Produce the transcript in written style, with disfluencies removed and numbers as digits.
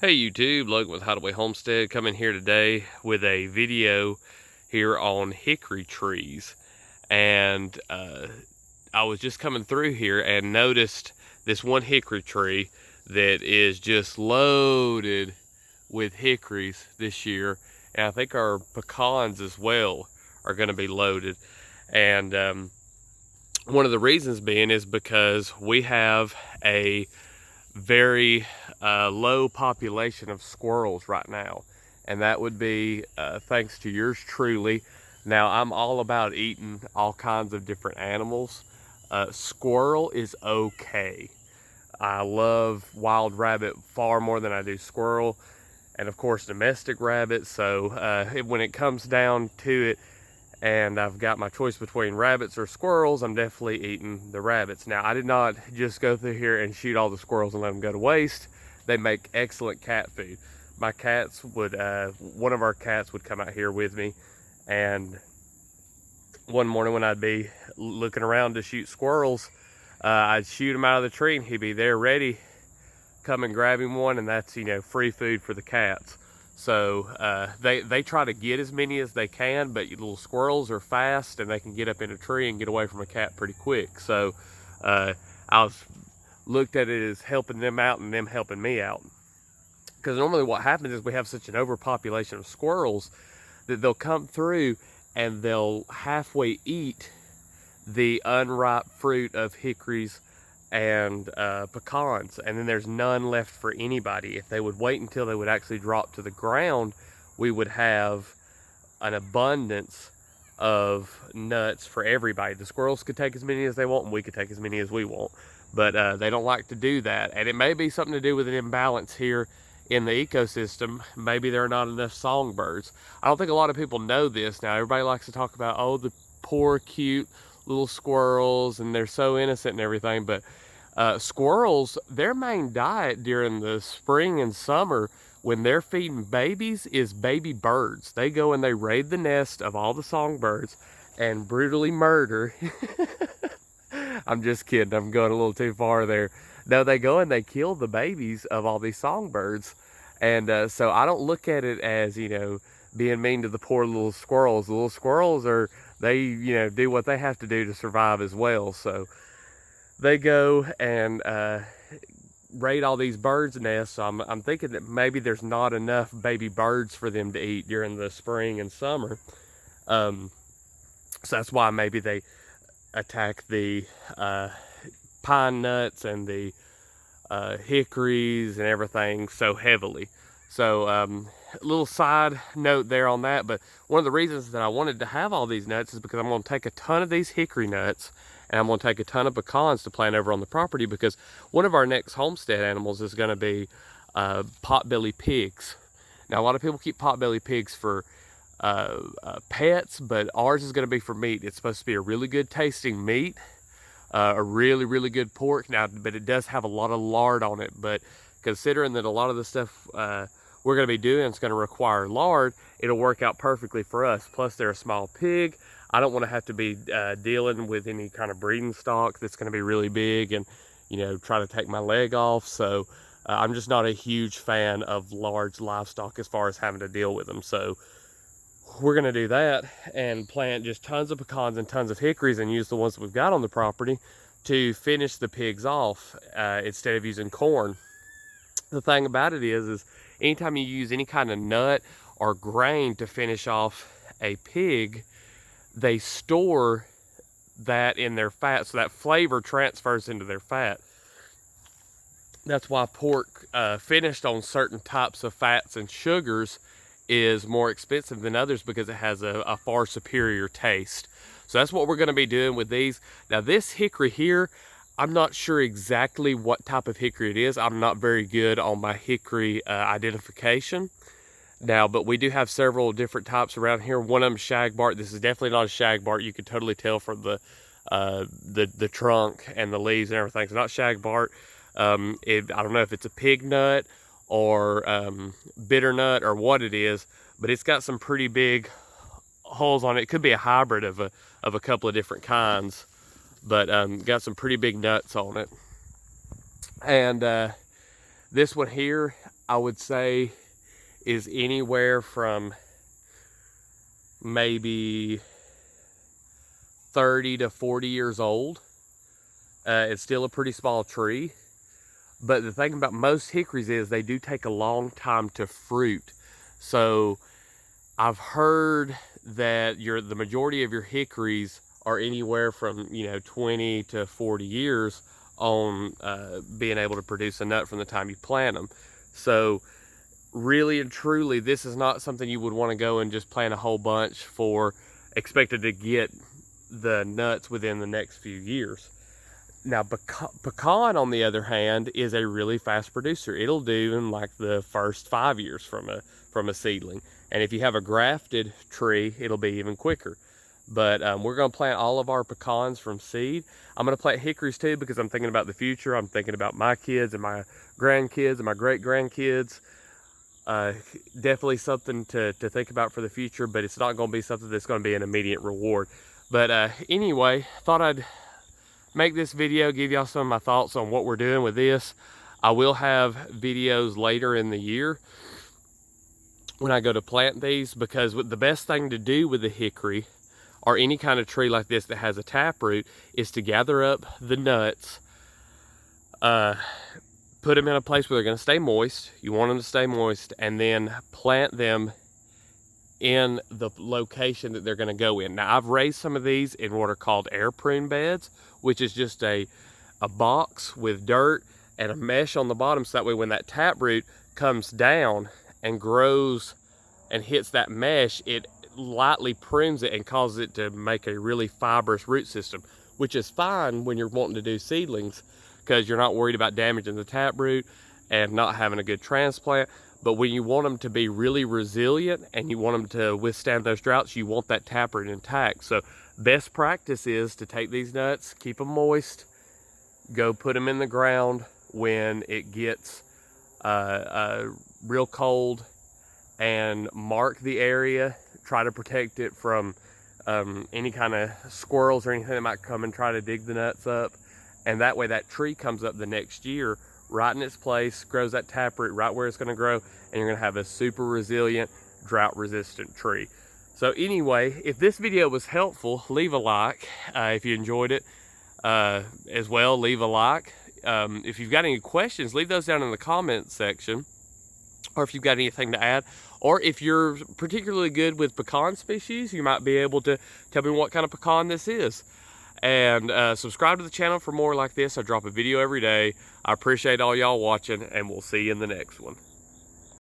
Hey YouTube, Logan with Hickory Homestead coming here today with a video here on hickory trees. And I was just coming through here and noticed this one hickory tree that is just loaded with hickories this year. And I think our pecans as well are going to be loaded. And one of the reasons being is because we have a very low population of squirrels right now, and that would be thanks to yours truly. Now, I'm all about eating all kinds of different animals. Squirrel is okay. I love wild rabbit far more than I do squirrel, and of course domestic rabbit. So when it comes down to it, and I've got my choice between rabbits or squirrels, I'm definitely eating the rabbits. Now, I did not just go through here and shoot all the squirrels and let them go to waste. They make excellent cat food. My cats would, one of our cats would come out here with me, and one morning when I'd be looking around to shoot squirrels, I'd shoot him out of the tree and he'd be there ready, come and grab him one, and that's, free food for the cats. So they try to get as many as they can, but little squirrels are fast and they can get up in a tree and get away from a cat pretty quick. So I was looked at it as helping them out and them helping me out. Because normally what happens is we have such an overpopulation of squirrels that they'll come through and they'll halfway eat the unripe fruit of hickories and pecans, and then there's none left for anybody. If they would wait until they would actually drop to the ground, we would have an abundance of nuts for everybody. The squirrels could take as many as they want, and we could take as many as we want, but they don't like to do that. And it may be something to do with an imbalance here in the ecosystem. Maybe there are not enough songbirds. I don't think a lot of people know this. Now, everybody likes to talk about, oh, the poor cute little squirrels and they're so innocent and everything, but squirrels, their main diet during the spring and summer when they're feeding babies is baby birds. They go and they raid the nest of all the songbirds and brutally murder. I'm just kidding, I'm going a little too far there. No, they go and they kill the babies of all these songbirds. And so I don't look at it as, being mean to the poor little squirrels. The little squirrels are, they, do what they have to do to survive as well. So they go and raid all these birds' nests. So I'm thinking that maybe there's not enough baby birds for them to eat during the spring and summer. So that's why maybe they attack the pine nuts and the hickories and everything so heavily. So a little side note there on that, but one of the reasons that I wanted to have all these nuts is because I'm going to take a ton of these hickory nuts and I'm going to take a ton of pecans to plant over on the property, because one of our next homestead animals is going to be potbelly pigs. Now, a lot of people keep potbelly pigs for pets, but ours is going to be for meat. It's supposed to be a really good tasting meat, a really, really good pork. Now, but it does have a lot of lard on it, but considering that a lot of the stuff we're going to be doing is going to require lard, it'll work out perfectly for us. Plus, they're a small pig. I don't want to have to be dealing with any kind of breeding stock that's going to be really big and, try to take my leg off. So I'm just not a huge fan of large livestock as far as having to deal with them. So we're going to do that and plant just tons of pecans and tons of hickories and use the ones that we've got on the property to finish the pigs off instead of using corn. The thing about it is anytime you use any kind of nut or grain to finish off a pig, they store that in their fat, so that flavor transfers into their fat. That's why pork finished on certain types of fats and sugars is more expensive than others, because it has a far superior taste. So that's what we're going to be doing with these. Now, this hickory here, I'm not sure exactly what type of hickory it is. I'm not very good on my hickory identification. Now, but we do have several different types around here. One of them shagbark. This is definitely not a shagbark. You can totally tell from the trunk and the leaves and everything. It's not shagbark. I don't know if it's a pig nut or bitter nut or what it is, but it's got some pretty big holes on it. It could be a hybrid of a couple of different kinds, but got some pretty big nuts on it. And This one here, I would say, is anywhere from maybe 30 to 40 years old. It's still a pretty small tree. But the thing about most hickories is they do take a long time to fruit. So I've heard that the majority of your hickories are anywhere from 20 to 40 years on being able to produce a nut from the time you plant them. So really and truly, this is not something you would want to go and just plant a whole bunch for, expected to get the nuts within the next few years. Now, pecan, on the other hand, is a really fast producer. It'll do in like the first 5 years from a seedling. And if you have a grafted tree, it'll be even quicker. But we're going to plant all of our pecans from seed. I'm going to plant hickories too because I'm thinking about the future. I'm thinking about my kids and my grandkids and my great-grandkids. Definitely something to think about for the future, but it's not going to be something that's going to be an immediate reward. But anyway, thought I'd make this video, give y'all some of my thoughts on what we're doing with this. I will have videos later in the year when I go to plant these, because the best thing to do with the hickory or any kind of tree like this that has a taproot is to gather up the nuts, put them in a place where they're going to stay moist. You want them to stay moist, and then plant them in the location that they're going to go in. Now, I've raised some of these in what are called air prune beds, which is just a box with dirt and a mesh on the bottom, so that way when that taproot comes down and grows and hits that mesh, it lightly prunes it and causes it to make a really fibrous root system, which is fine when you're wanting to do seedlings because you're not worried about damaging the taproot and not having a good transplant. But when you want them to be really resilient and you want them to withstand those droughts, you want that taproot intact. So best practice is to take these nuts, keep them moist, go put them in the ground when it gets real cold, and mark the area. Try to protect it from any kind of squirrels or anything that might come and try to dig the nuts up. And that way that tree comes up the next year right in its place, grows that taproot right where it's going to grow, and you're going to have a super resilient, drought resistant tree. So anyway, if this video was helpful, leave a like. If you enjoyed it as well, leave a like. If you've got any questions, leave those down in the comments section, or if you've got anything to add, or if you're particularly good with pecan species, you might be able to tell me what kind of pecan this is. And subscribe to the channel for more like this. I drop a video every day. I appreciate all y'all watching, and we'll see you in the next one.